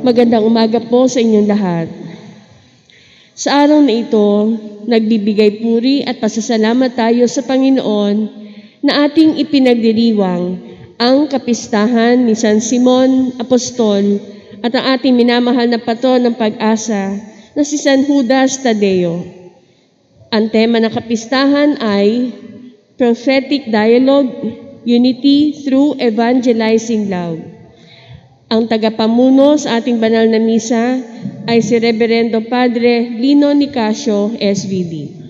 Magandang umaga po sa inyong lahat. Sa araw na ito, nagbibigay puri at pasasalamat tayo sa Panginoon na ating ipinagdiriwang ang kapistahan ni San Simon Apostol at ang ating minamahal na patron ng pag-asa na si San Judas Tadeo. Ang tema ng kapistahan ay Prophetic Dialogue, Unity through Evangelizing Love. Ang tagapamuno sa ating banal na misa ay si Reverendo Padre Lino Nicasio, SVD.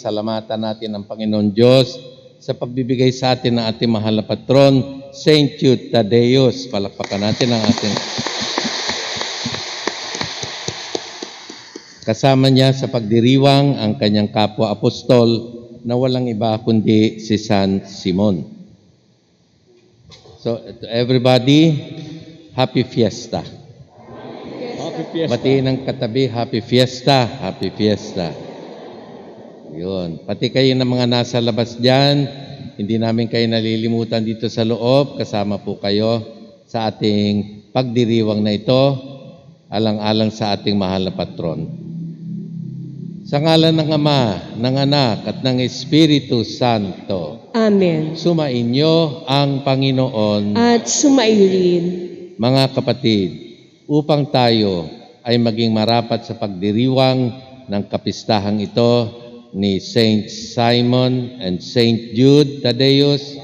Pasalamatan natin ang Panginoon Diyos sa pagbibigay sa atin ng ating mahal na patron, Saint Jude Tadeus. Palakpakan natin ang ating kasama niya sa pagdiriwang ang kanyang kapwa apostol na walang iba kundi si San Simon. So, to everybody, happy fiesta. Happy fiesta. Batiin ng katabi, happy fiesta, happy fiesta. Yun. Pati kayo ng mga nasa labas dyan, hindi namin kayo nalilimutan dito sa loob. Kasama po kayo sa ating pagdiriwang na ito, alang-alang sa ating mahal na patron. Sa ngalan ng Ama, ng Anak, at ng Espiritu Santo. Amen. Sumainyo ang Panginoon. At sumailin. Mga kapatid, upang tayo ay maging marapat sa pagdiriwang ng kapistahang ito, ni Saint Simon and Saint Jude Tadeus,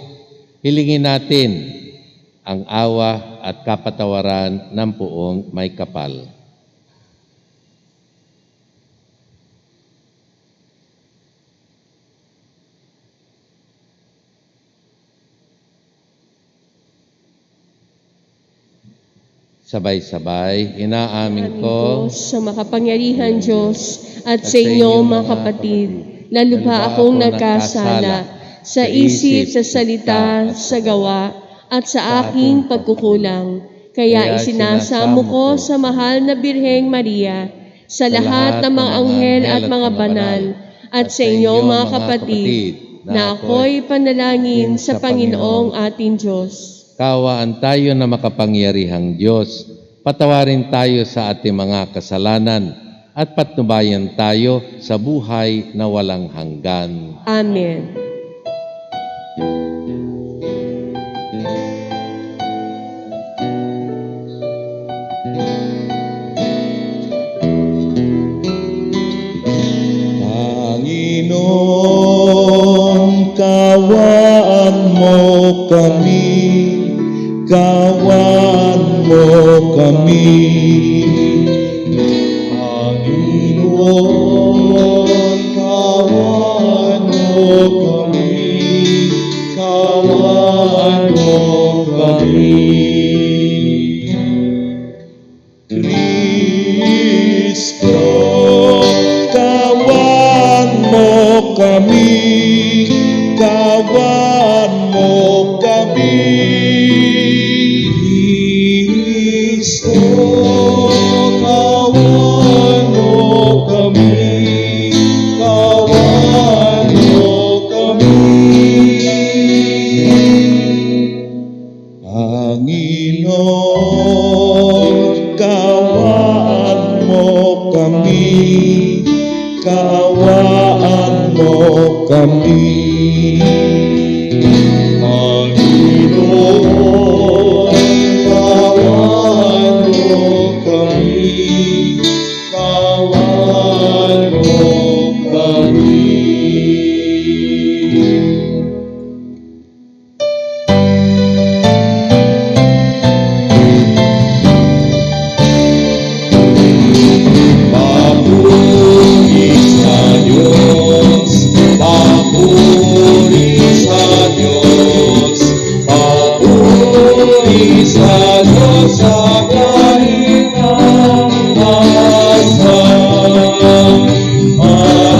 hilingin natin ang awa at kapatawaran ng Poong May Kapal. Sabay-sabay, inaamin ko sa makapangyarihan Diyos at sa inyo mga kapatid, na lubha akong nagkasala sa isip, sa salita, sa gawa, at sa aking pagkukulang. Kaya isinasamo ko sa mahal na Birheng Maria, sa lahat ng mga anghel at mga banal, at sa inyo mga kapatid, na ako'y panalangin sa Panginoong ating Diyos. Kaawaan tayo na makapangyarihang Diyos. Patawarin tayo sa ating mga kasalanan at patnubayan tayo sa buhay na walang hanggan. Amen. Panginoon, kaawaan mo kami, kaawaan mo kami. Panginoon, kaawaan mo kami, kaawaan mo kami. Kristo, kawan mo kami, kawan mo kami. Kristo, kawan mo kami, kawan mo kami. Panginoon, kaawaan mo kami, kaawaan mo kami. Panginoon, kaawaan mo kami, kaawaan mo kami. Papuri sa Diyos, papuri sa Diyos, papuri sa Diyos sa kahit ang asan.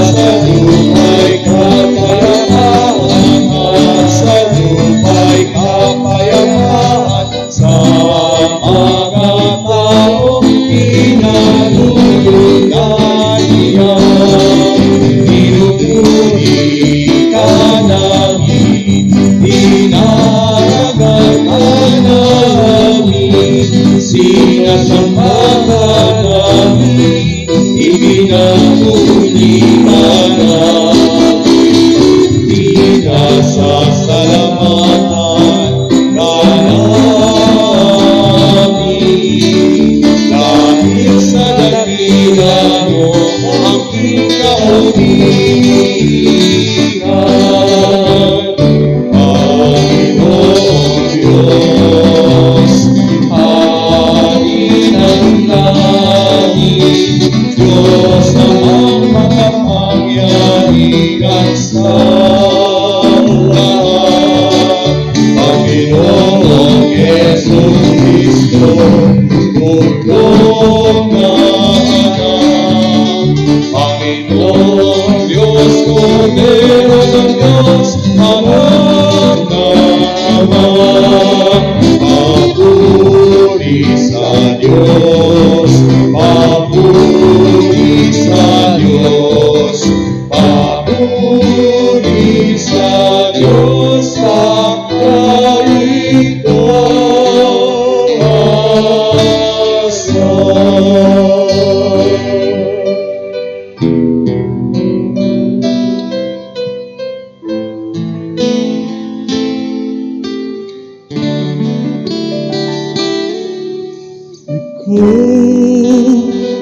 Sa lupa'y kapayapaan, sa lupa'y kapayapaan, sa mga taong pinalulungan niya. Pinupuri ka namin, inaragan ka namin, sinasamba ka namin, ibinahuli ka namin, pinasasalamatan ka namin. Dahil sa dakila mo aking kaunihan, Panginoong Diyos, Hari ng langit, Diyos namang makapangyarihan sa lahat. Panginoong Yesus Kristo, Bugtong na anak, Panginoong Diyos, Kordero ng Diyos, anak ng Ama. Papuri sa Diyos, papuri sa Diyos, papuri sa Diyos sa kahit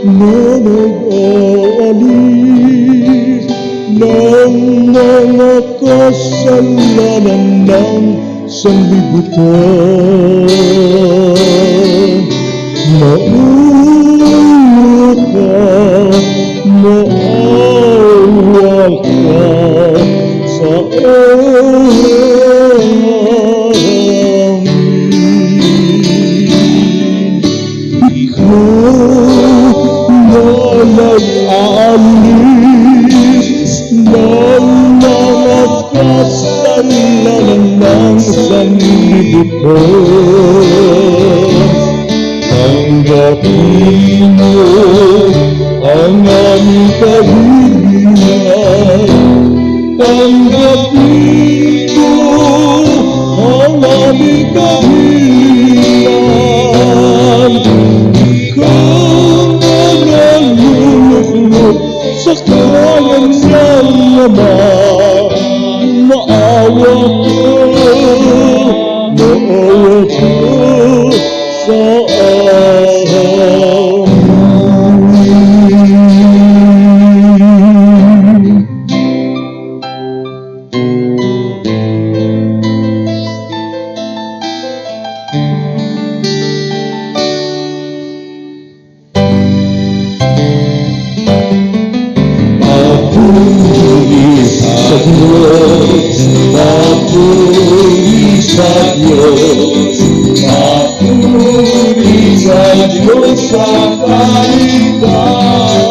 na nag-aalis ng mga kasalanan ng sanlibutan. Maulo ka, maawa ka sa amin. tanggapin mo ang aming kahilingan. Tanggapin mo ang aming kahilingan. Ikaw na naluluklok sa kanan ng Ama. Maawa ka sa amin. Papuri sa Diyos, papuri sa Diyos, papuri sa Diyos sa kaligtasan.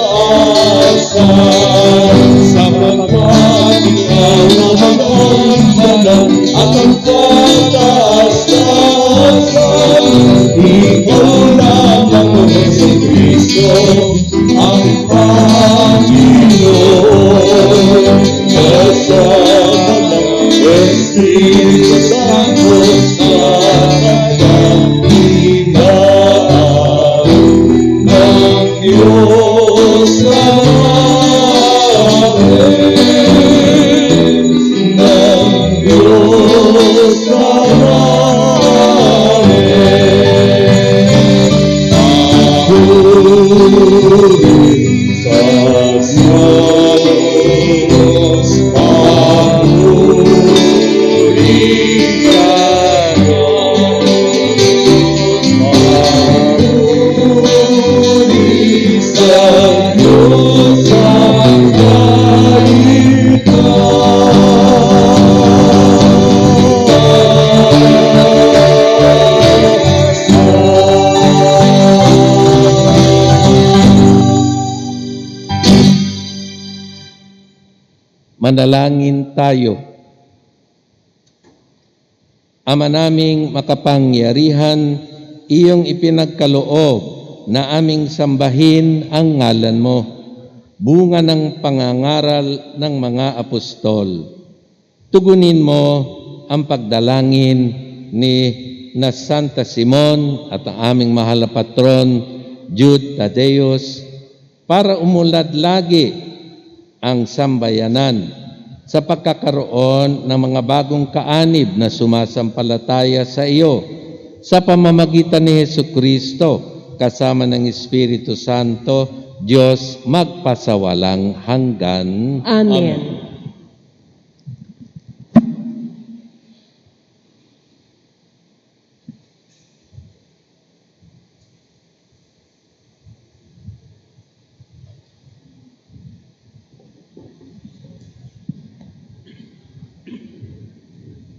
Sapagkat ikaw naman ang banal at ang kataas-taasan. Ikaw lamang ang Jesucristo, ang Panginoon. Kasama ng Espiritu Santo sa kadakilaan ng Diyos namin, ng Diyos namin. Papuri sa Diyos, papuri sa Diyos, papuri sa Diyos sa Manalangin tayo. Ama naming makapangyarihan, iyong ipinagkaloob na aming sambahin ang ngalan mo, bunga ng pangangaral ng mga apostol. Tugunin mo ang pagdalangin ni na Santa Simon at ang aming mahal na patron, Jude Tadeus, para umulad lagi ang sambayanan sa pagkakaroon ng mga bagong kaanib na sumasampalataya sa iyo sa pamamagitan ni Jesucristo kasama ng Espiritu Santo, Diyos magpasawalang hanggan. Amen.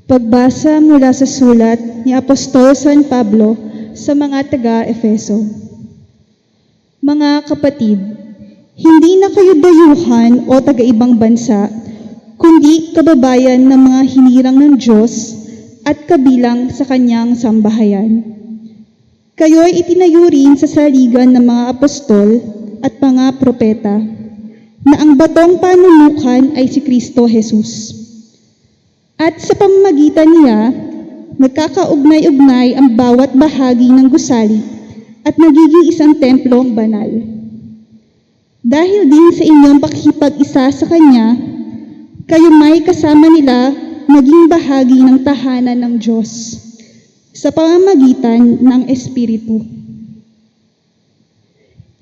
Pagbasa mula sa sulat ni Apostol San Pablo sa mga taga-Efeso. Mga kapatid, hindi na kayo dayuhan o taga-ibang bansa, kundi kababayan ng mga hinirang ng Diyos at kabilang sa kanyang sambahayan. Kayo'y itinayo rin sa saligan ng mga apostol at mga propeta, na ang batong panunukan ay si Kristo Jesus. At sa pamamagitan niya, nagkakaugnay-ugnay ang bawat bahagi ng gusali at nagiging isang templong banal. Dahil din sa inyong pakikipag-isa sa Kanya, kayo may kasama nila maging bahagi ng tahanan ng Diyos sa pamamagitan ng Espiritu.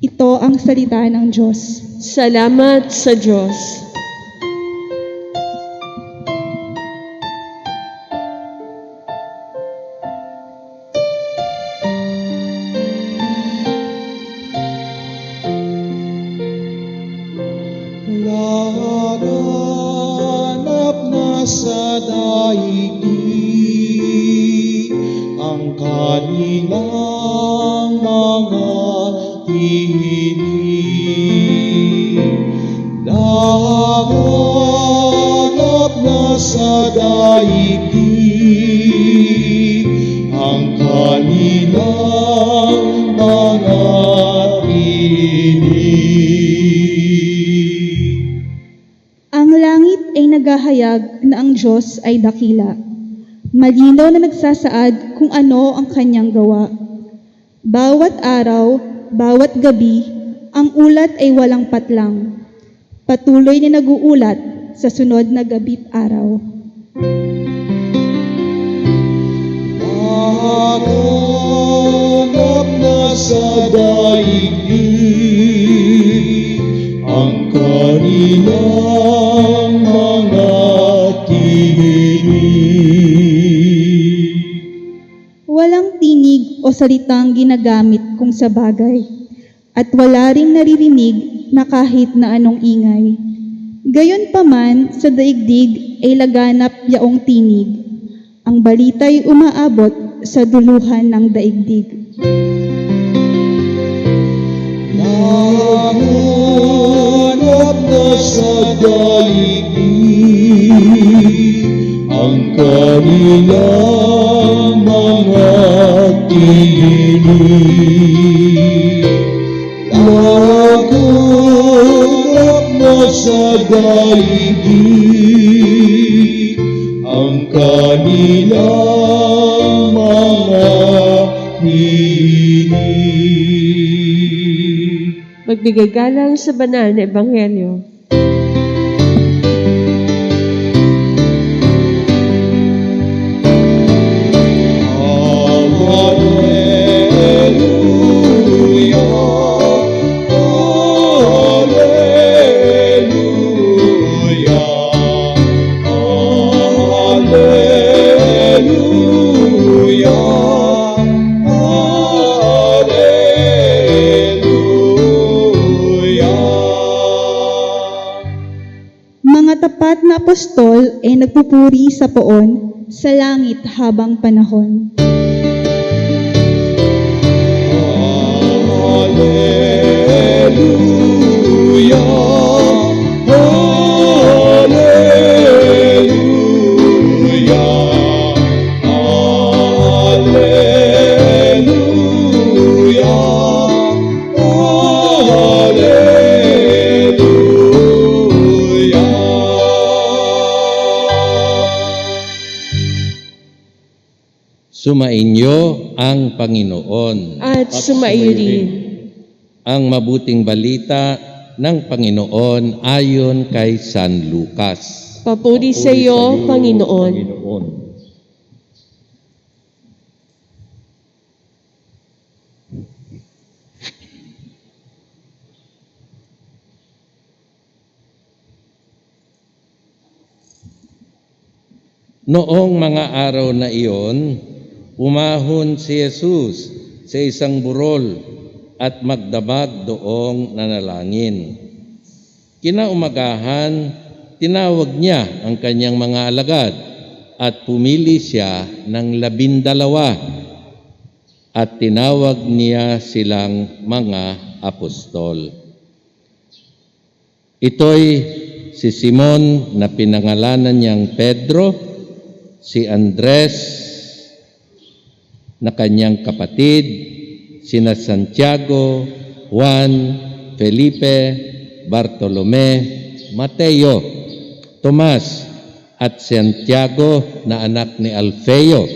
Ito ang salita ng Diyos. Salamat sa Diyos. Laganap na sa daigdig ang kanilang mga tinig. Laganap na sa daigdig ang kanilang mga tinig. Ang langit ay naghahayag na ang Diyos ay dakila. Malinaw na nagsasaad kung ano ang kanyang gawa. Bawat araw, bawat gabi, ang ulat ay walang patlang. Patuloy na nag-uulat sa sunod na gabi't araw. Naganap na sa daigdig ang kanilang mga tinig. Walang tinig o salitang ginagamit kung sa bagay, at wala ring naririnig na kahit na anong ingay. Gayunpaman, sa daigdig ay laganap yaong tinig. Ang balita'y umaabot sa duluhan ng daigdig. Naganap na sa daigdig ang kanilang mga tinig. Naganap na sa daigdig ang kanilang mga tinig. Magbigay galang sa banal na ebanghelyo. Mga tapat na apostol ay nagpupuri sa poon sa langit habang panahon. Hallelujah, hallelujah, hallelujah, hallelujah. Sumainyo ang Panginoon. At sumaiyo rin. Ang mabuting balita ng Panginoon ayon kay San Lucas. Papuri sa iyo, Panginoon. Panginoon. Noong mga araw na iyon, umahon si Jesus sa isang burol at magdamag doong nanalangin. Kinaumagahan, tinawag niya ang kanyang mga alagad at pumili siya ng 12 at tinawag niya silang mga apostol. Ito'y si Simon na pinangalanan niyang Pedro, si Andres na kanyang kapatid, sina Santiago, Juan, Felipe, Bartolome, Mateo, Tomas, at Santiago na anak ni Alfeo,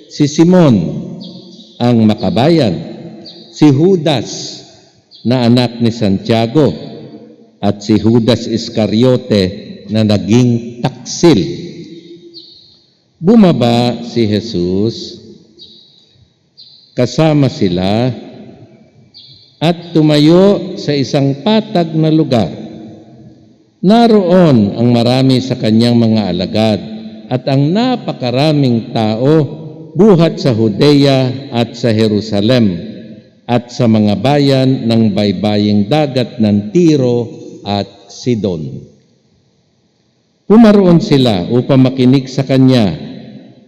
si Simon ang makabayan, si Judas na anak ni Santiago, at si Judas Iscariote na naging taksil. Bumaba si Jesus, kasama sila, at tumayo sa isang patag na lugar. Naroon ang marami sa kanyang mga alagad at ang napakaraming tao buhat sa Judea at sa Jerusalem at sa mga bayan ng baybaying dagat ng Tiro at Sidon. Pumaroon sila upang makinig sa kanya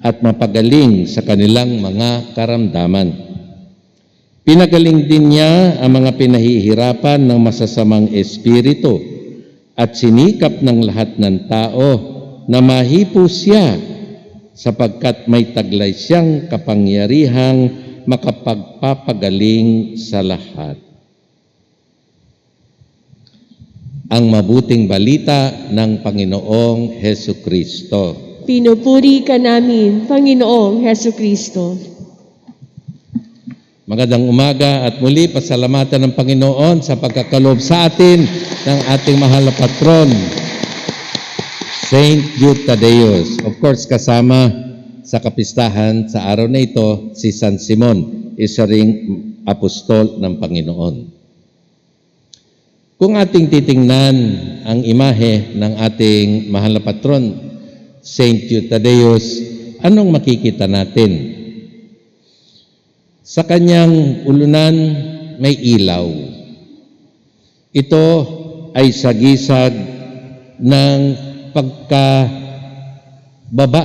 at mapagaling sa kanilang mga karamdaman. Pinagaling din niya ang mga pinahihirapan ng masasamang espiritu at sinikap ng lahat ng tao na mahipo siya sapagkat may taglay siyang kapangyarihang makapagpapagaling sa lahat. Ang mabuting balita ng Panginoong Hesu Kristo. Pinupuri ka namin, Panginoong Hesu Kristo. Magandang umaga at muli pasalamatan ng Panginoon sa pagkakaloob sa atin ng ating mahal na patron, Saint Jude Thaddeus. Of course, kasama sa kapistahan sa araw na ito, si San Simon, isa ring apostol ng Panginoon. Kung ating titingnan ang imahe ng ating mahal na patron, Saint Jude Thaddeus, anong makikita natin? Sa kanyang ulunan may ilaw. Ito ay sagisag ng pagkababa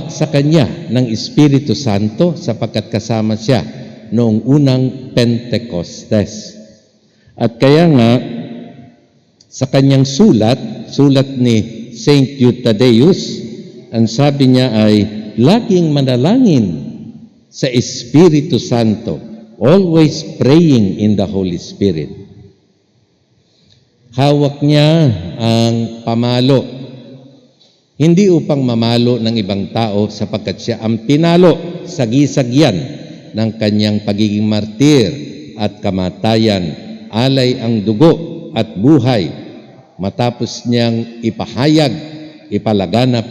sa kanya ng Espiritu Santo sapagkat kasama siya noong unang Pentecostes. At kaya nga, sa kanyang sulat ni Saint Jude Thaddeus, ang sabi niya ay, laging manalangin sa Espiritu Santo, always praying in the Holy Spirit. Hawak niya ang pamalo, hindi upang mamalo ng ibang tao sapagkat siya ang pinalo, sagisag yan ng kanyang pagiging martir at kamatayan, alay ang dugo at buhay, matapos niyang ipahayag, ipalaganap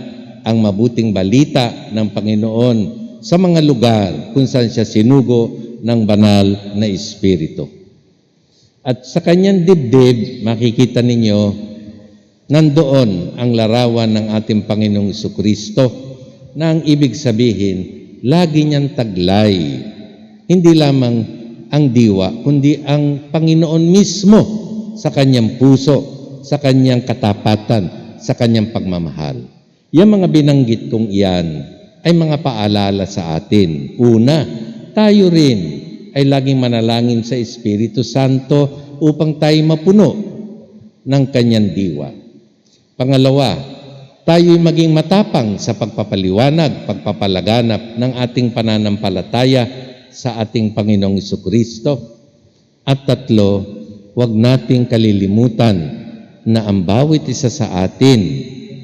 ang mabuting balita ng Panginoon sa mga lugar kung saan siya sinugo ng banal na Espiritu. At sa kanyang dibdib, makikita ninyo, nandoon ang larawan ng ating Panginoong Jesucristo na ang ibig sabihin, lagi niyang taglay. Hindi lamang ang diwa, kundi ang Panginoon mismo sa kanyang puso, sa kanyang katapatan, sa kanyang pagmamahal. Yung mga binanggit kong iyan ay mga paalala sa atin. Una, tayo rin ay laging manalangin sa Espiritu Santo upang tayo mapuno ng kanyang diwa. Pangalawa, tayo'y maging matapang sa pagpapaliwanag, pagpapalaganap ng ating pananampalataya sa ating Panginoong Jesucristo. At tatlo, huwag nating kalilimutan na ang bawat isa sa atin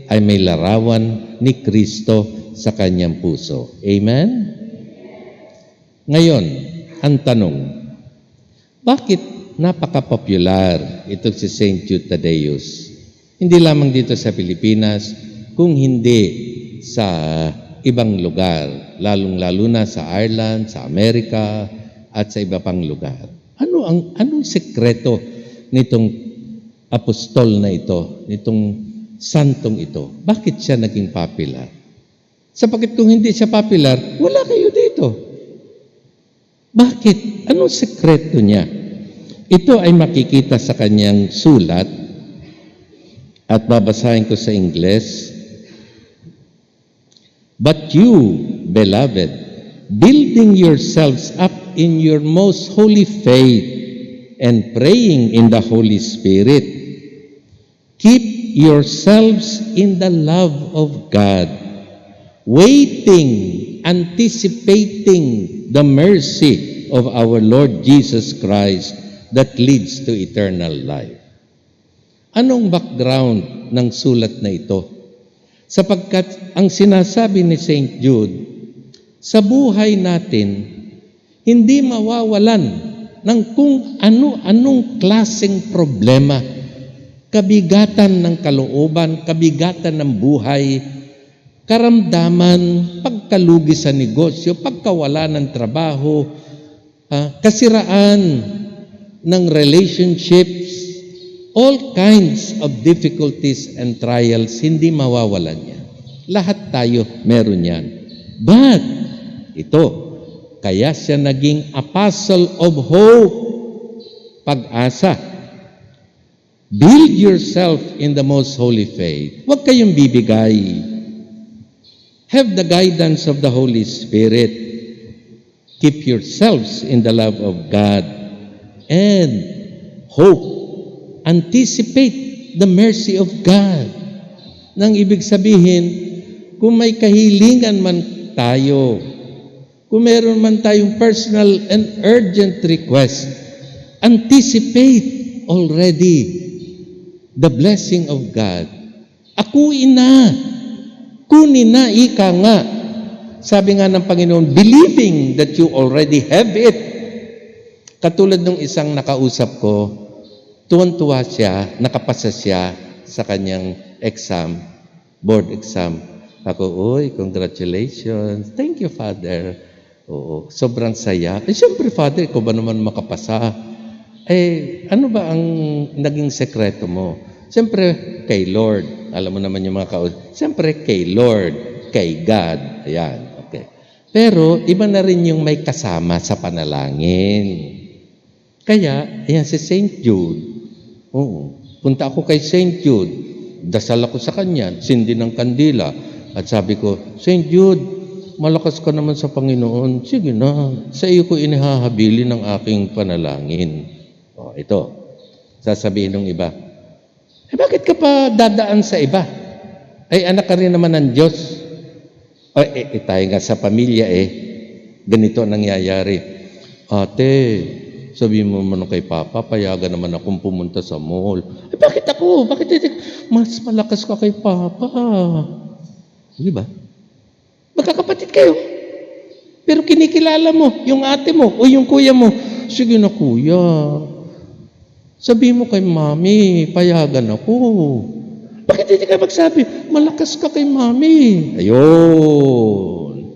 ay may larawan ni Kristo sa kanyang puso. Amen? Ngayon, ang tanong, bakit napaka-popular itong si Saint Jude Thaddeus? Hindi lamang dito sa Pilipinas, kung hindi sa ibang lugar, lalong-lalo na sa Ireland, sa Amerika, at sa iba pang lugar. Anong sekreto nitong apostol na ito, nitong santong ito? Bakit siya naging popular? Sapagkat kung hindi siya popular, wala kayo dito. Bakit? Anong sekreto niya? Ito ay makikita sa kanyang sulat at babasahin ko sa Ingles. But you, beloved, building yourselves up in your most holy faith and praying in the Holy Spirit, keep yourselves in the love of God, waiting, anticipating the mercy of our Lord Jesus Christ that leads to eternal life. Anong background ng sulat na ito? Sapagkat ang sinasabi ni St. Jude, sa buhay natin, hindi mawawalan ng kung ano-anong klaseng problema, kabigatan ng kalooban, kabigatan ng buhay, karamdaman, pagkalugi sa negosyo, pagkawala ng trabaho, kasiraan ng relationships, all kinds of difficulties and trials, hindi mawawalan yan. Lahat tayo meron yan. But, ito, kaya siya naging apostle of hope, pag-asa. Build yourself in the most holy faith. Huwag kayong bibigay. Have the guidance of the Holy Spirit. Keep yourselves in the love of God and hope. Anticipate the mercy of God. Nang ibig sabihin, kung may kahilingan man tayo. Kung meron man tayong personal and urgent request, anticipate already the blessing of God. Akuin na. Kunin na, ika nga. Sabi nga ng Panginoon, believing that you already have it. Katulad ng isang nakausap ko, tuwan-tuwa siya, nakapasa siya sa kanyang exam, board exam. Ako, uy, congratulations. Thank you, Father. Oo, sobrang saya. Siyempre, Father, ikaw ba naman makapasa? Ano ba ang naging sekreto mo? Siyempre, kay Lord. Alam mo naman yung mga kausap. Siyempre, kay Lord, kay God. Ayan, okay. Pero, iba na rin yung may kasama sa panalangin. Kaya, ayan si St. Jude. Oo, punta ako kay St. Jude. Dasal ako sa kanya, sindi ng kandila. At sabi ko, St. Jude, malakas ka naman sa Panginoon. Sige na, sa iyo ko inihahabili ng aking panalangin. O, ito. Sasabihin ng iba, bakit ka pa dadaan sa iba? Anak ka rin naman ng Diyos. Tayo nga sa pamilya ganito ang nangyayari. Ate, sabihin mo naman kay Papa, payagan naman akong pumunta sa mall. Bakit ako? Bakit mas malakas ka kay Papa? Di ba? Magkakapatid kayo. Pero kinikilala mo, yung ate mo o yung kuya mo. Sige na kuya. Sabihin mo kay Mami, payagan ako. Bakit hindi ka magsabi, malakas ka kay Mami? Ayun.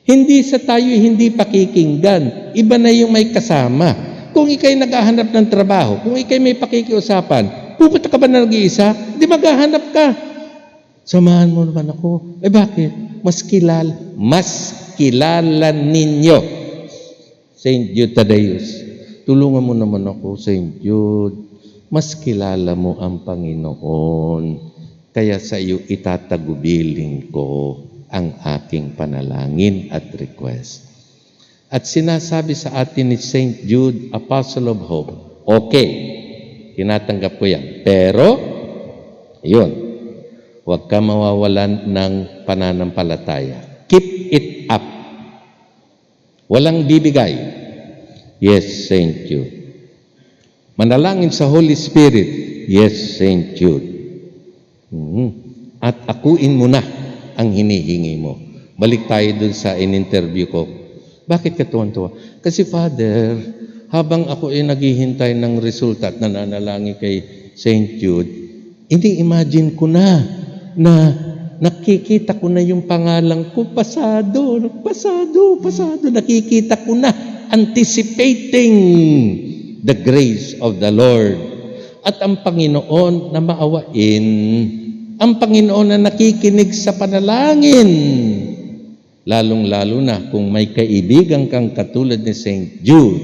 Hindi sa tayo hindi pakikinggan. Iba na yung may kasama. Kung ikay naghahanap ng trabaho, kung ikay may pakikiusapan, pupunta ka ba na nag-iisa? Di maghahanap ka. Samahan mo naman ako. Bakit? Mas kilala ninyo. St. Jude Thaddeus, tulungan mo naman ako, St. Jude. Mas kilala mo ang Panginoon. Kaya sa iyo itatagubilin ko ang aking panalangin at request. At sinasabi sa atin ni St. Jude, Apostle of Hope, okay, tinatanggap ko yan. Pero, yun, huwag ka mawawalan ng pananampalataya. Keep it up. Walang bibigay. Yes, St. Jude. Manalangin sa Holy Spirit. Yes, St. Jude. At akuin mo na ang hinihingi mo. Balik tayo dun sa in-interview ko. Bakit ka tuwan-tuwa? Kasi Father, habang ako naghihintay ng resulta at nananalangin kay St. Jude, ini-imagine ko na nakikita ko na yung pangalan ko, pasado, nakikita ko na, anticipating the grace of the Lord. At ang Panginoon na maawain, ang Panginoon na nakikinig sa panalangin, lalong-lalo na kung may kaibigan kang katulad ni St. Jude,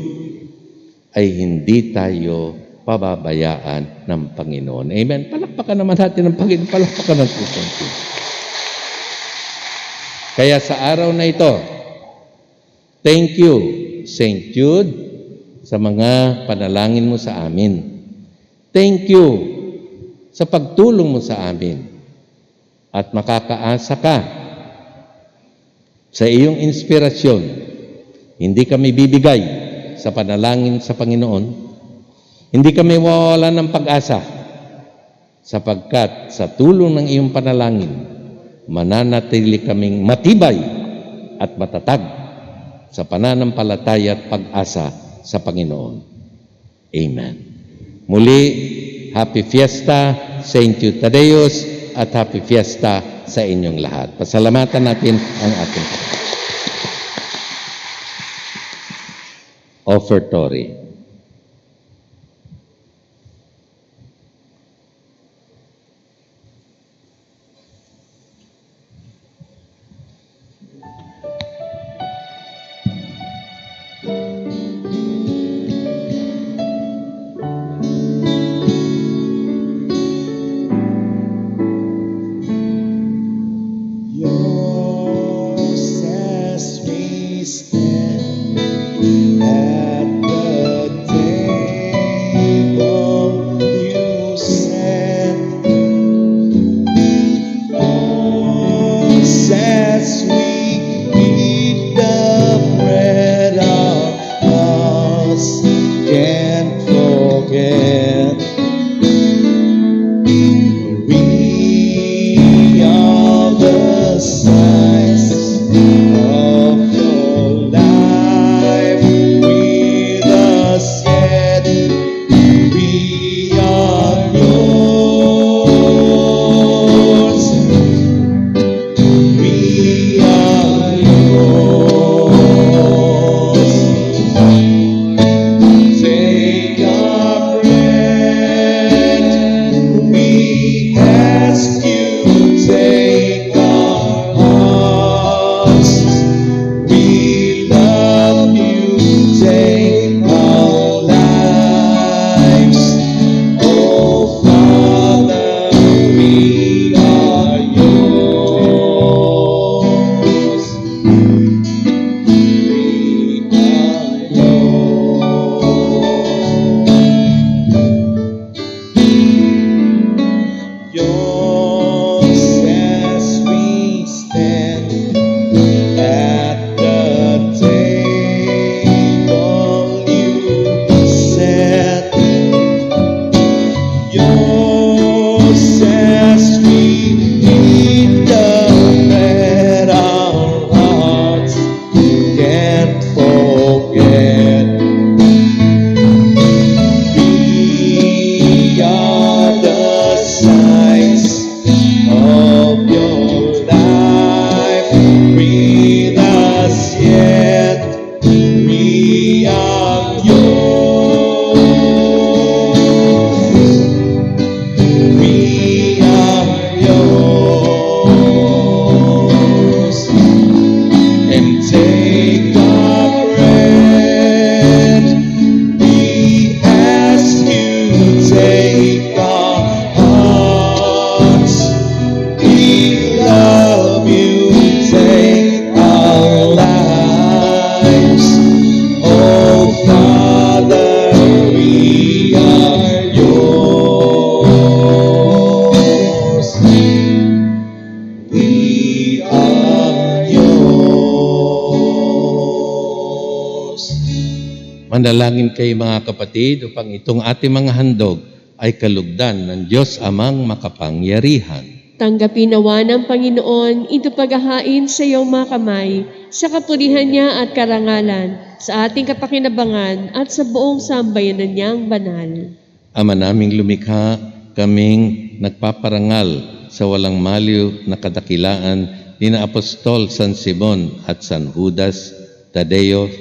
ay hindi tayo pababayaan ng Panginoon. Amen. Palakpakan naman natin ng Panginoon. Palakpakan ng puso. Kaya sa araw na ito, thank you, St. Jude, sa mga panalangin mo sa amin. Thank you sa pagtulong mo sa amin. At makakaasa ka sa iyong inspirasyon. Hindi kami bibigay sa panalangin sa Panginoon. Hindi kami mawawalan ng pag-asa sapagkat sa tulong ng iyong panalangin, mananatili kaming matibay at matatag sa pananampalataya at pag-asa sa Panginoon. Amen. Muli, Happy Fiesta, St. Jude Thaddeus, at Happy Fiesta sa inyong lahat. Pasalamatan natin ang ating offertory. Yours as we stand at the hearts can't forget. We are the signs of your life with us yet. We are yours. We are yours. Take our breath. We ask you, take our hearts. We love you, take our lives. Oh Father, we are yours. We are yours as we stand at the table you set. Yours as we eat the bread our hearts can't forget. We are the signs of your life with us yet. We are yours. We are yours. And take our bread. We ask you, take our hearts. We love you, take our lives. Oh Father, we are yours. We are yours. Manalangin kayo mga kapatid upang itong ating mga handog ay kalugdan ng Diyos Amang makapangyarihan. Tanggapin nawa ng Panginoon ito paghahain sa iyong mga kamay, sa kapurihan niya at karangalan, sa ating kapakinabangan at sa buong sambayanan niyang banal. Ama naming lumikha, kaming nagpaparangal sa walang maliw na kadakilaan ni na Apostol San Simon at San Judas Tadeo,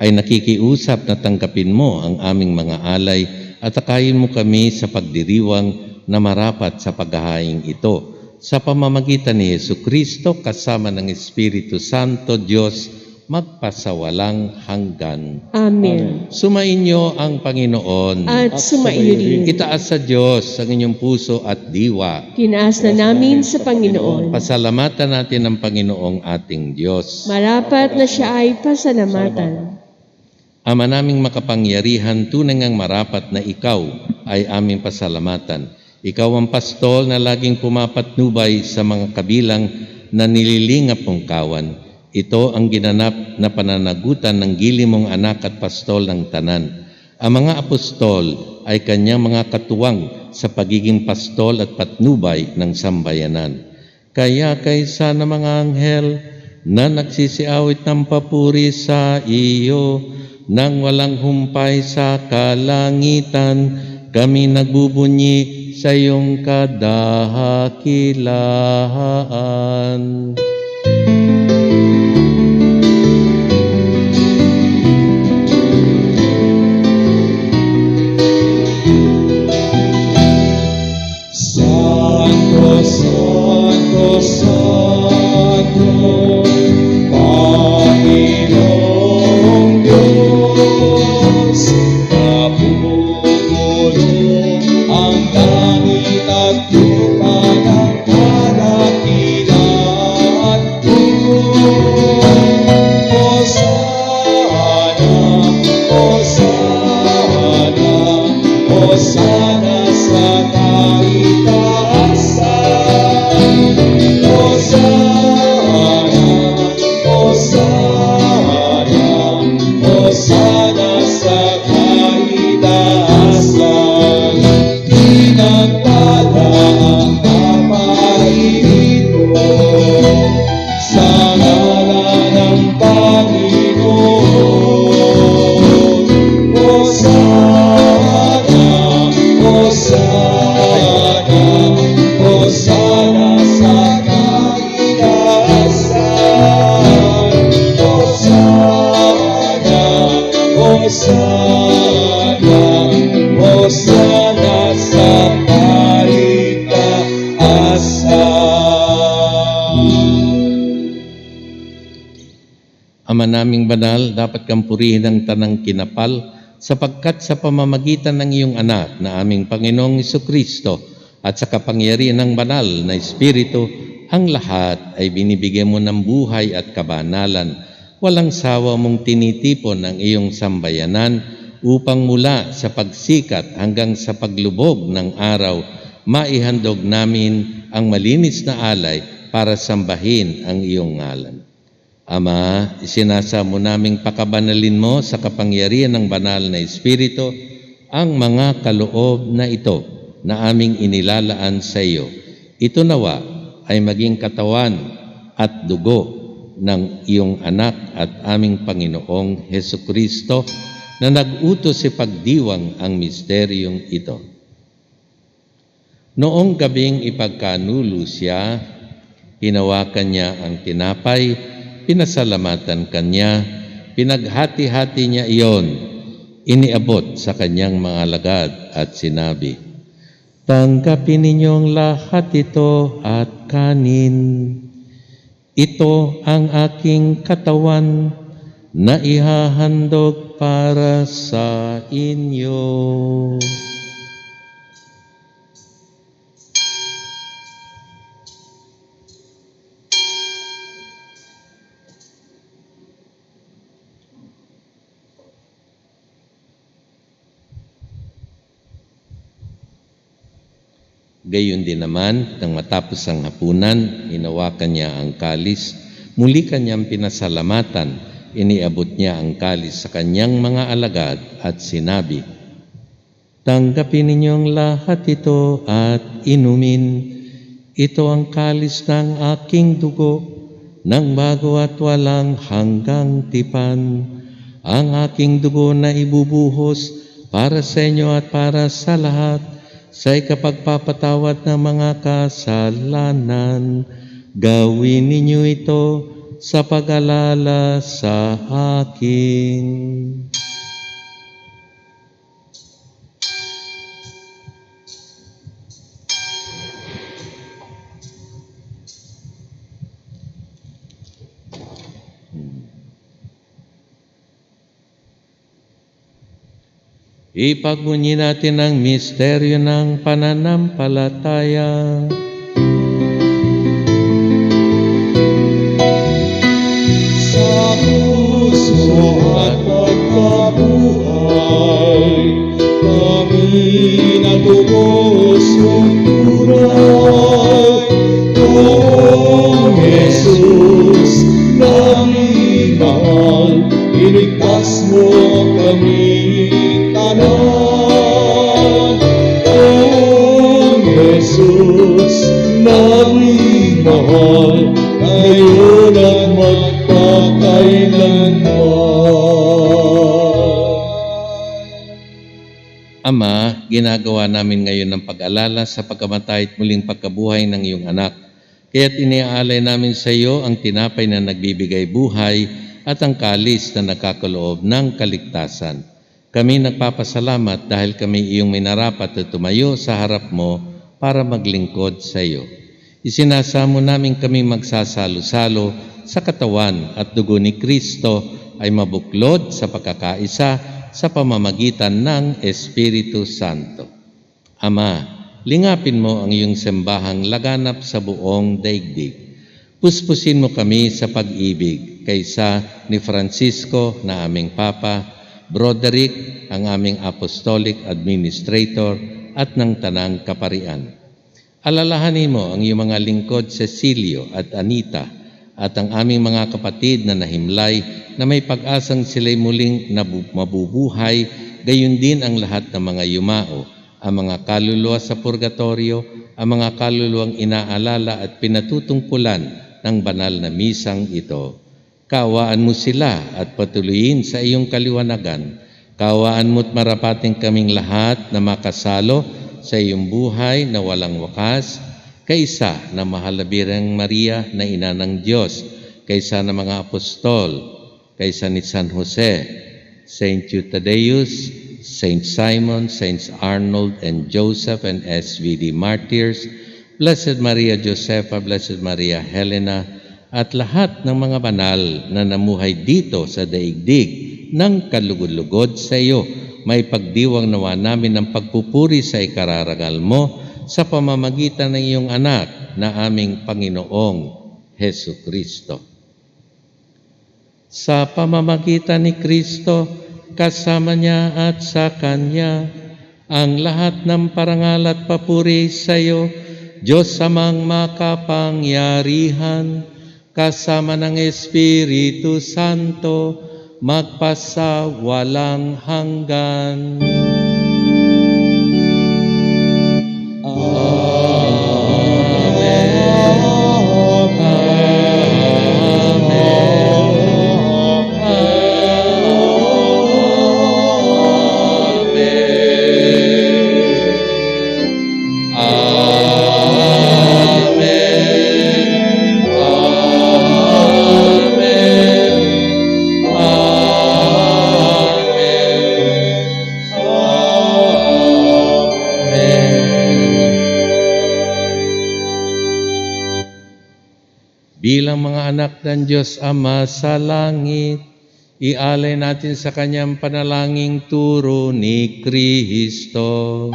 ay nakikiusap na tanggapin mo ang aming mga alay at akayin mo kami sa pagdiriwang na marapat sa paghahaing ito. Sa pamamagitan ni Jesucristo kasama ng Espiritu Santo, Diyos, magpasawalang hanggan. Amen. Sumainyo ang Panginoon. At sumaiyo rin. Itaas sa Diyos ang inyong puso at diwa. Tinaas na namin sa Panginoon. Pasalamatan natin ang Panginoong ating Diyos. Marapat na siya ay pasalamatan. Ama naming makapangyarihan, tunay ngang marapat na ikaw ay aming pasalamatan. Ikaw ang pastol na laging pumapatnubay sa mga kabilang na nililingap mong kawan. Ito ang ginanap na pananagutan ng gili mong anak at pastol ng tanan. Ang mga apostol ay kanyang mga katuwang sa pagiging pastol at patnubay ng sambayanan. Kaya kaysa ng mga anghel na nagsisiawit ng papuri sa iyo, nang walang humpay sa kalangitan, kami nagbubunyi sa iyong kadakilaan. Santo, Santo, Santo, Panginoong Diyos, napupulong ang langit at lupa ng kadakilaan mo. Hosana, Hosana, Hosana sa kaitaasan. Hosana, Hosana, Hosana sa Hosana sa kaligtaasan. Ama naming banal, dapat kang purihin ng tanang kinapal, sapagkat sa pamamagitan ng iyong anak na aming Panginoong Hesukristo at sa kapangyarihan ng banal na Espiritu, ang lahat ay binibigyan mo ng buhay at kabanalan. Walang sawa mong tinitipon ang iyong sambayanan upang mula sa pagsikat hanggang sa paglubog ng araw, maihandog namin ang malinis na alay para sambahin ang iyong ngalan. Ama, isinasamo naming pakabanalin mo sa kapangyarihan ng banal na Espiritu ang mga kaloob na ito na aming inilalaan sa iyo. Ito nawa ay maging katawan at dugo ng iyong anak at aming Panginoong Hesukristo na nag-utos sa pagdiwang ang misteryong ito. Noong gabing ipagkanulo siya, hinawakan niya ang tinapay, pinasalamatan kanya, pinaghati-hati niya iyon, iniabot sa kanyang mga alagad at sinabi, "Tanggapin ninyong lahat ito at kanin. Ito ang aking katawan na ihahandog para sa inyo." Gayon din naman, nang matapos ang hapunan, hinawakan niya ang kalis, muli kanyang pinasalamatan, iniabot niya ang kalis sa kanyang mga alagad at sinabi, "Tanggapin ninyong lahat ito at inumin. Ito ang kalis ng aking dugo, ng bago at walang hanggang tipan. Ang aking dugo na ibubuhos para sa inyo at para sa lahat, sa ikapagpapatawad ng mga kasalanan. Gawin ninyo ito sa pag-alala sa akin." Ipagbunyi natin ang misteryo ng pananampalataya. Sa puso at pagkabuhay, kami natubos mong tunay. Kung Jesus, naming mahal, iligtas mo kami tanan. Kung Jesus, naming mahal, ngayon at magpakailanman. Ama, ginagawa namin ngayon ng pag-alala sa pagkamatay at muling pagkabuhay ng iyong anak. Kaya't iniaalay namin sa iyo ang tinapay na nagbibigay buhay at ang kalis na nagkakaloob ng kaligtasan. Kami nagpapasalamat dahil kami iyong minarapat at tumayo sa harap mo para maglingkod sa iyo. Isinasamo namin kami magsasalo-salo sa katawan at dugo ni Kristo ay mabuklod sa pagkakaisa sa pamamagitan ng Espiritu Santo. Ama, lingapin mo ang iyong sembahang laganap sa buong daigdig. Puspusin mo kami sa pag-ibig kaysa ni Francisco na aming Papa, Broderick ang aming Apostolic Administrator at ng Tanang Kaparian. Alalahanin mo ang iyong mga lingkod Cecilio at Anita at ang aming mga kapatid na nahimlay na may pag-asang sila'y muling mabubuhay, gayon din ang lahat ng mga yumao, ang mga kaluluwa sa purgatorio, ang mga kaluluwang inaalala at pinatutungkulan ng banal na misang ito. Kaawaan mo sila at patuloyin sa iyong kaliwanagan. Kaawaan mo't marapating kaming lahat na makasalo sa iyong buhay na walang wakas, kaysa na mahal na Birheng Maria na ina ng Diyos, kaysa na mga apostol, kaysa ni San Jose, Saint Eutydeus, Saint Simon, Saints Arnold and Joseph and SVD Martyrs, Blessed Maria Josefa, Blessed Maria Helena, at lahat ng mga banal na namuhay dito sa daigdig ng kalugod-lugod sa iyo, may pagdiwang nawa namin ng pagpupuri sa ikararangal mo sa pamamagitan ng iyong anak na aming Panginoong Hesu Kristo. Sa pamamagitan ni Kristo, kasama niya at sa Kanya, ang lahat ng parangal at papuri sa iyo, Diyos amang makapangyarihan, kasama ng Espiritu Santo, magpasawalang hanggan. Bilang mga anak ng Diyos Ama sa langit, ialay natin sa Kanyang panalangin turo ni Kristo.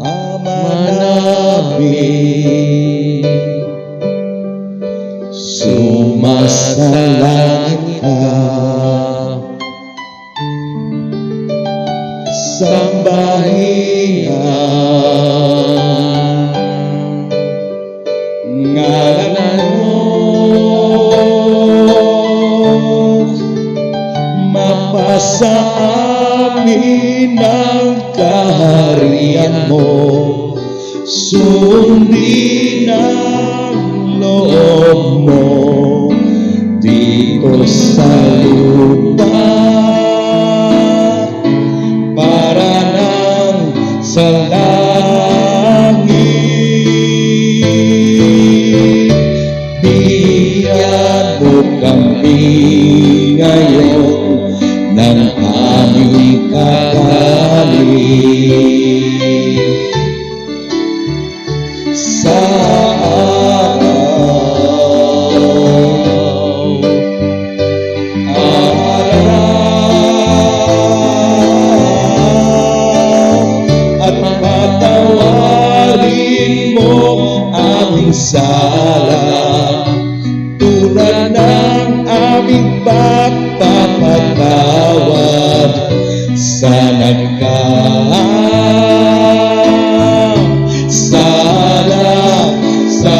Ama namin, sumasalangit ka, sambahin ang ngalan mo, mapasa amin ang kaharian mo, sundin ang loob mo dito sa lupa para nang sa langit. Bigyan mo kami ngayon ng aming kakanin. Sa sala tulad ng aming pagpapatawad sa nagkasala sa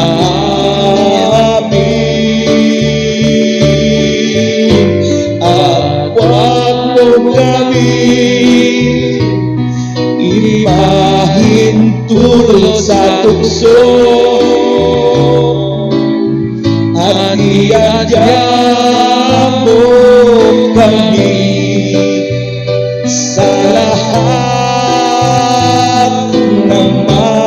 amin, at huwag mo kami ipahintulot sa tukso, at iadya mo kami sa lahat ng masama.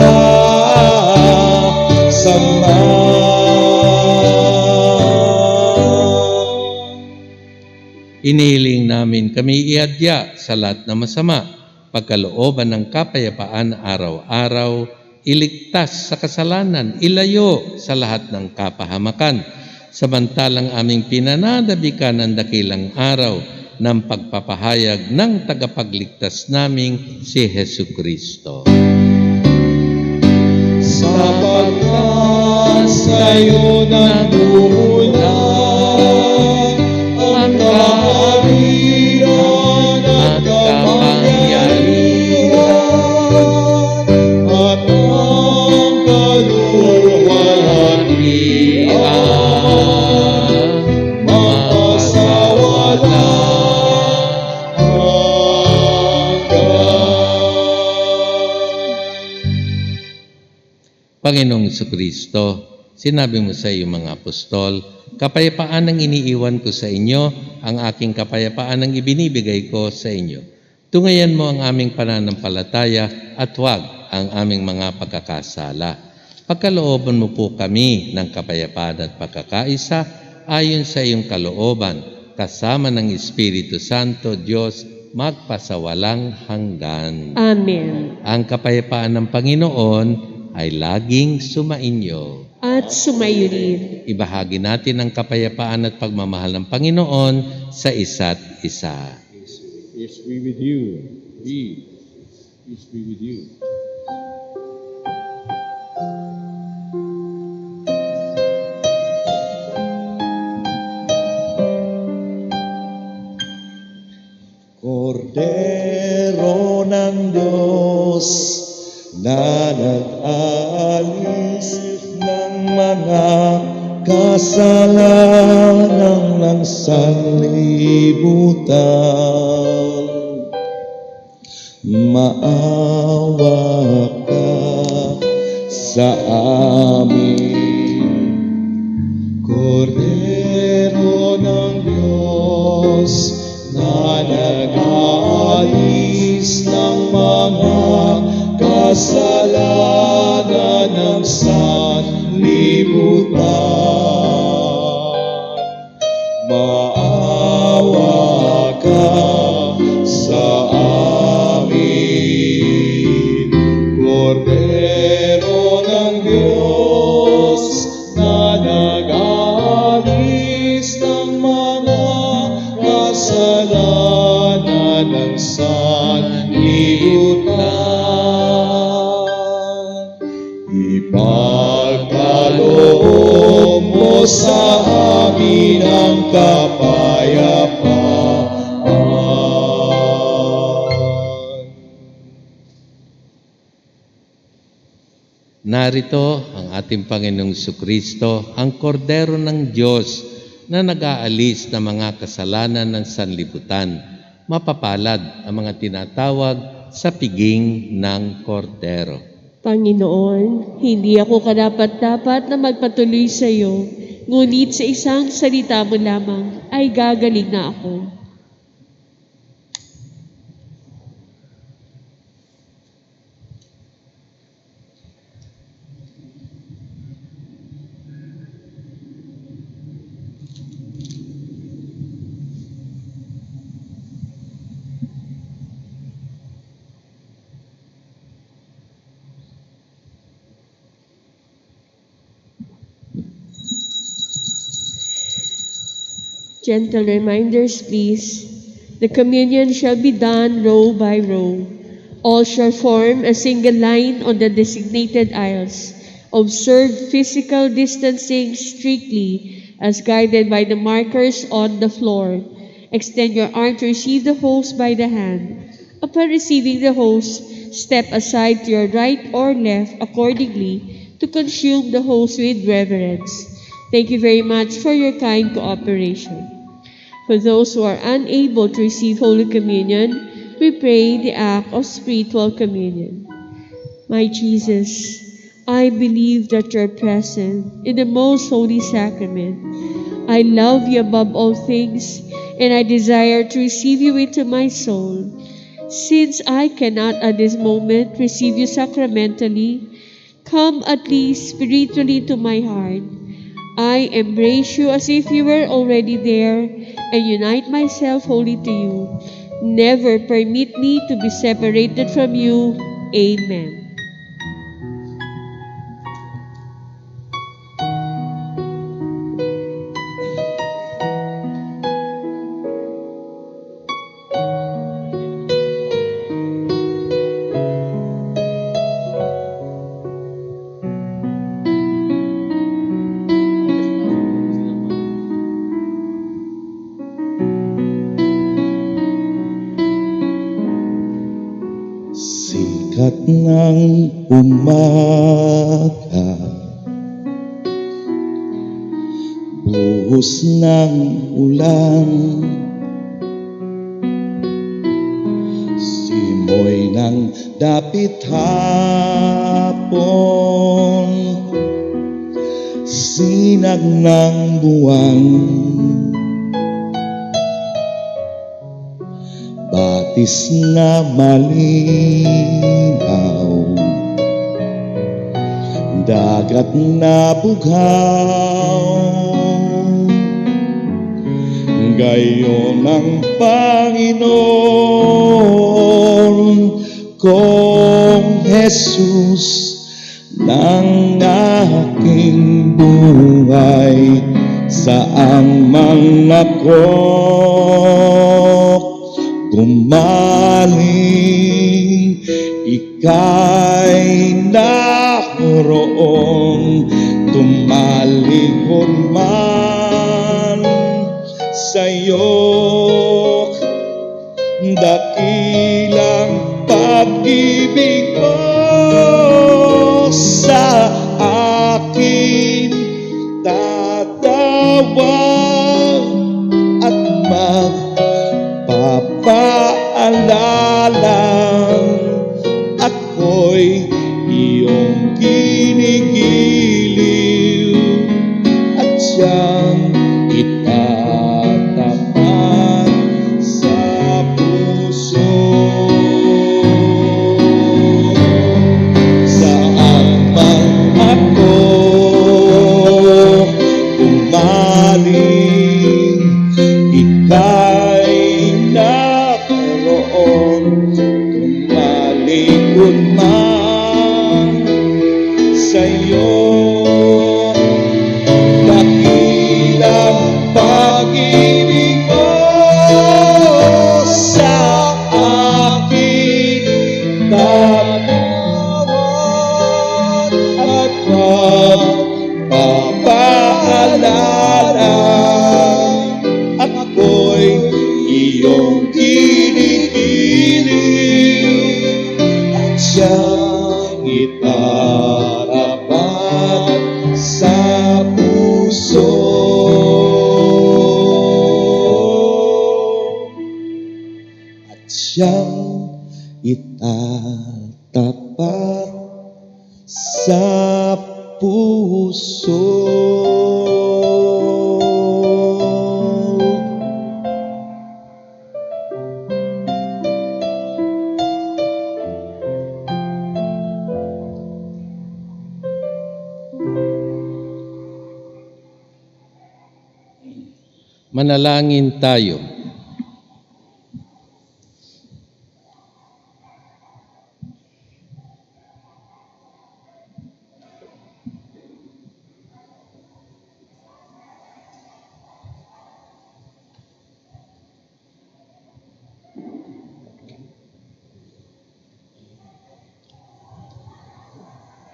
Inihiling namin kami iadya sa lahat ng masama, pagkalooban ng kapayapaan araw-araw, iligtas sa kasalanan, ilayo sa lahat ng kapahamakan, samantalang aming pinananabikan ng dakilang araw ng pagpapahayag ng tagapagligtas naming si Hesu Kristo. Sapagkat sa'yo nagmumulan ang kaharian at kapangyarihan at ang kaluwalhatian, magpasawalang hanggan. Panginoong Jesucristo, sinabi mo sa iyong mga apostol, kapayapaan ang iniiwan ko sa inyo, ang aking kapayapaan ang ibinibigay ko sa inyo. Tungayan mo ang aming pananampalataya at huwag ang aming mga pagkakasala. Pagkalooban mo po kami ng kapayapaan at pagkakaisa ayon sa iyong kalooban, kasama ng Espiritu Santo, Diyos, magpasawalang hanggan. Amen. Ang kapayapaan ng Panginoon ay laging sumainyo. At sumayo rin. Ibahagi natin ang kapayapaan at pagmamahal ng Panginoon sa isa't isa. Peace be with you. Peace be with you. Kordero ng Diyos na nag-aalis ng mga kasalanan ng sanlibutan. Maawa ka sa amin, Kordero ng Diyos na nag-aalis ng mga kasalanan ng sanlibutan. Maawa ka sa amin, Kordero ng Diyos na nag-aalis ng mga kasalanan ng sanlibutan. Ipagkaloob mo sa amin ang kapayapaan. Narito ang ating Panginoong Jesucristo, ang Kordero ng Diyos na nag-aalis ng mga kasalanan ng sanlibutan. Mapapalad ang mga tinatawag sa piging ng Kordero. Panginoon, hindi ako karapat-dapat na magpatuloy sa iyo, ngunit sa isang salita mo lamang ay gagaling na ako. Gentle reminders, please. The communion shall be done row by row. All shall form a single line on the designated aisles. Observe physical distancing strictly as guided by the markers on the floor. Extend your arm to receive the host by the hand. Upon receiving the host, step aside to your right or left accordingly to consume the host with reverence. Thank you very much for your kind cooperation. For those who are unable to receive Holy Communion, we pray the act of spiritual communion. My Jesus, I believe that you are present in the most holy sacrament. I love you above all things, and I desire to receive you into my soul. Since I cannot at this moment receive you sacramentally, come at least spiritually to my heart. I embrace you as if you were already there and unite myself wholly to you. Never permit me to be separated from you. Amen. Sikat ng umaga, buhos ng ulan, simoy ng dapit hapon, sinag ng buwan, bati batis na malinaw, dagat na bughaw. Gayon ang Panginoon kong Jesus ng aking buhay, saan man ako gumaling, ika'y naroon, tumalikod man sa'yo. Dakilang pag-ibig mo sa akin, tatawag at magpapaalala. Ako'y iyong ginigiliw at siyang itatapat sa puso. Saan man ako umaling, ika'y naroon, tumalikod man sa'yo. Dakilang pag-ibig mo sa akin, tatawag at magpapaalala. Ako'y iyong ginigiliw at siyang itatapat sa puso. At siyang itatapat sa puso. Manalangin tayo.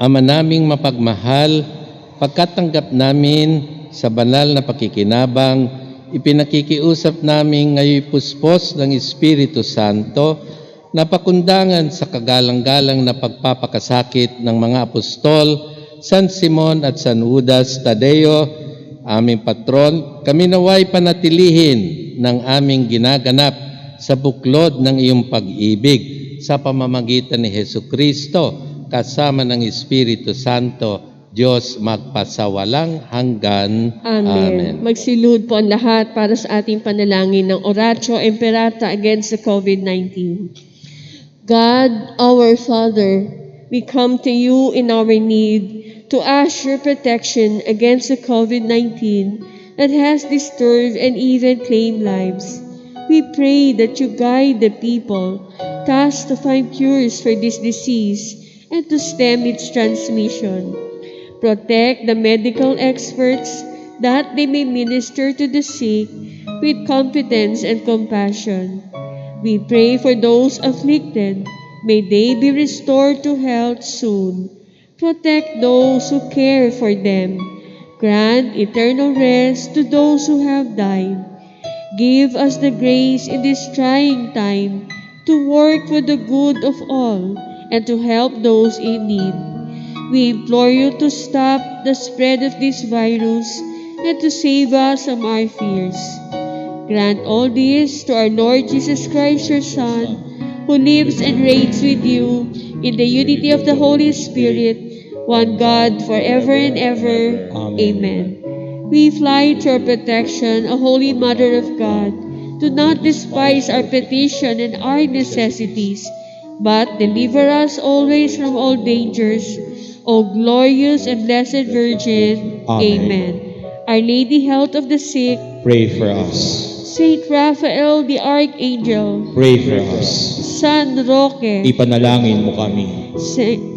Ama naming mapagmahal, pagkatanggap namin sa banal na pakikinabang, ipinakikiusap namin ngayon puspos ng Espiritu Santo na pakundangan sa kagalang-galang na pagpapakasakit ng mga apostol, San Simon at San Judas Tadeo, aming patron, kami naway panatilihin ng aming ginaganap sa buklod ng iyong pag-ibig sa pamamagitan ni Hesukristo, kasama ng Espiritu Santo, Diyos magpasawalang hanggan. Amen. Magsilud po ang lahat para sa ating panalangin ng Oratio Imperata against the COVID-19. God, our Father, we come to you in our need to ask your protection against the COVID-19 that has disturbed and even claimed lives. We pray that you guide the people tasked to find cures for this disease and to stem its transmission. Protect the medical experts that they may minister to the sick with competence and compassion. We pray for those afflicted. May they be restored to health soon. Protect those who care for them. Grant eternal rest to those who have died. Give us the grace in this trying time to work for the good of all and to help those in need. We implore you to stop the spread of this virus and to save us from our fears. Grant all this to our Lord Jesus Christ, your Son, who lives and reigns with you in the unity of the Holy Spirit, one God, forever and ever. Amen. We fly to your protection, O Holy Mother of God, to Do not despise our petition and our necessities, but deliver us always from all dangers. O glorious and blessed Virgin. Amen. Our Lady, health of the sick. Pray for us. Saint Raphael the Archangel. Pray for us. San Roque. Ipanalangin mo kami.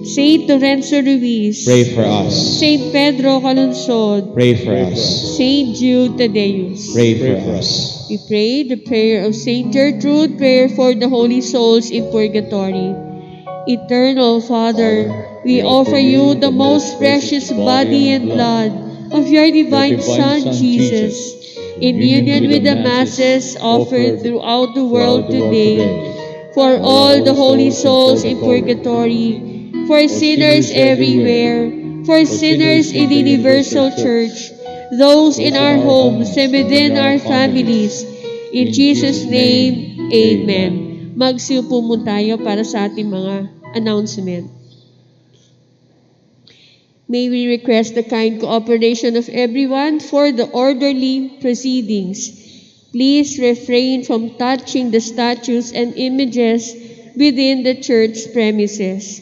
Saint Lorenzo Ruiz. Pray for us. Saint Pedro Calungsod. Pray for us. Saint Jude Tadeus. Pray for us. We pray the prayer of Saint Gertrude, prayer for the holy souls in purgatory. Eternal Father, we offer you the most precious body and blood of your divine Son, Jesus, in union with the masses offered throughout the world today, for all the holy souls in purgatory, for sinners everywhere, for sinners in the universal church, those in our homes and within our families. In Jesus' name, Amen. Magsiupo mo tayo para sa ating mga announcement. May we request the kind cooperation of everyone for the orderly proceedings. Please refrain from touching the statues and images within the church premises.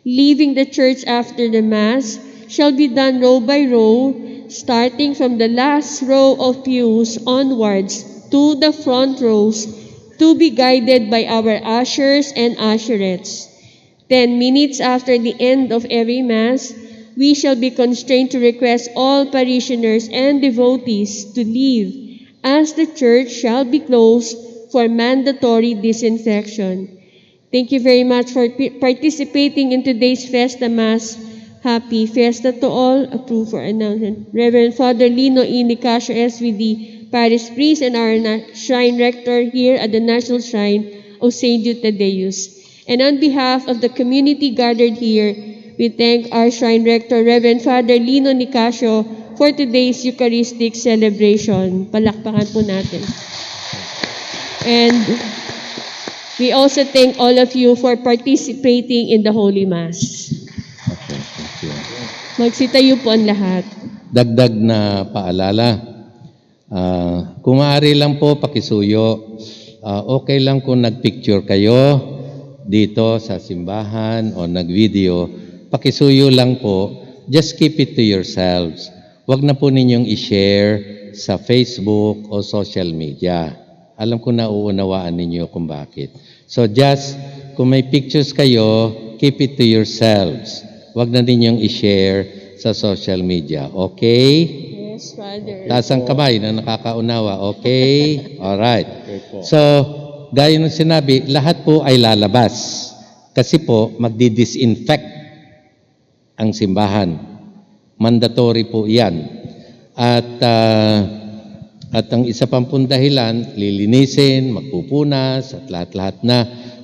Leaving the church after the Mass shall be done row by row, starting from the last row of pews onwards to the front rows, to be guided by our ushers and usherettes. 10 minutes after the end of every Mass, we shall be constrained to request all parishioners and devotees to leave, as the church shall be closed for mandatory disinfection. Thank you very much for participating in today's Fiesta Mass. Happy Fiesta to all. Approved for announcement. Reverend Father Lino E. Nicasio, SVD, Parish Priest, and our Shrine Rector here at the National Shrine of St. Jude Tadeus. And on behalf of the community gathered here, we thank our Shrine Rector, Reverend Father Lino Nicasio, for today's Eucharistic celebration. Palakpakan po natin. And we also thank all of you for participating in the Holy Mass. Okay, thank you. Magsitayo po ang lahat. Dagdag na paalala. Kung maaari lang po, pakisuyo. Okay lang kung nagpicture kayo dito sa simbahan o nagvideo. Pakisuyo lang po. Just keep it to yourselves. Huwag na po ninyong i-share sa Facebook o social media. Alam ko na uunawaan ninyo kung bakit. So just, kung may pictures kayo, keep it to yourselves. Huwag na ninyong i-share sa social media. Okay? Yes, Father. Taas ang kamay na nakakaunawa. Okay? Alright. So, gaya ng sinabi, lahat po ay lalabas. Kasi po, magdi-disinfect ang simbahan. Mandatory po yan. At ang isa pang pong dahilan, lilinisin, magpupunas, at lahat-lahat na,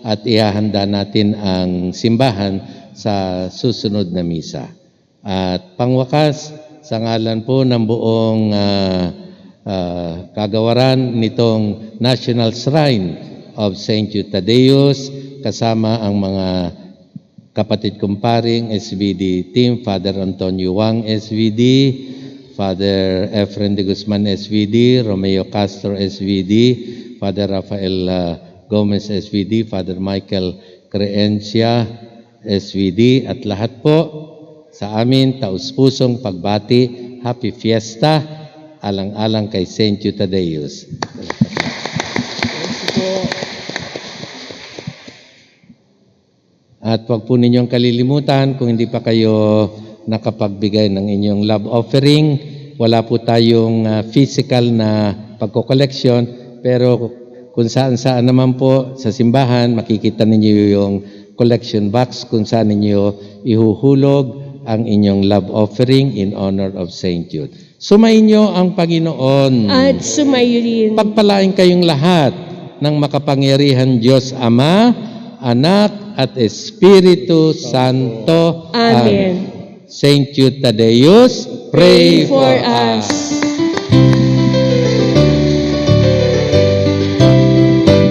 at ihahanda natin ang simbahan sa susunod na misa. At pangwakas, sa ngalan po ng buong kagawaran nitong National Shrine of St. Jude Tadeus, kasama ang mga kapatid kumparing SVD team, Father Antonio Wang SVD, Father Efren de Guzman SVD, Romeo Castro SVD, Father Rafael Gomez SVD, Father Michael Creencia SVD, at lahat po sa amin, taus-pusong pagbati, Happy Fiesta, alang-alang kay St. Jude Tadeus. At huwag po ninyong kalilimutan, kung hindi pa kayo nakapagbigay ng inyong love offering, wala po tayong physical na pagko-collection, pero kung saan-saan naman po sa simbahan, makikita ninyo yung collection box kung saan ninyo ihuhulog ang inyong love offering in honor of St. Jude. Sumayin nyo ang Panginoon. At sumayo rin. Pagpalain kayong lahat ng makapangyarihan Diyos Ama, Anak, at Espiritu Santo. Amen. St. Jude Tadeus, pray for us.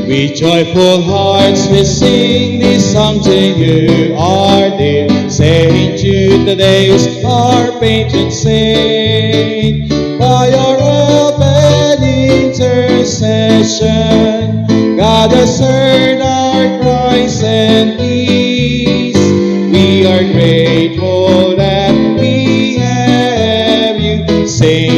With joyful hearts we sing this song to you, our dear Saint Jude Tadeus, our patron saint. By your help and intercession, salvation. God has heard our cries and pleas. We are grateful that we have you. Sing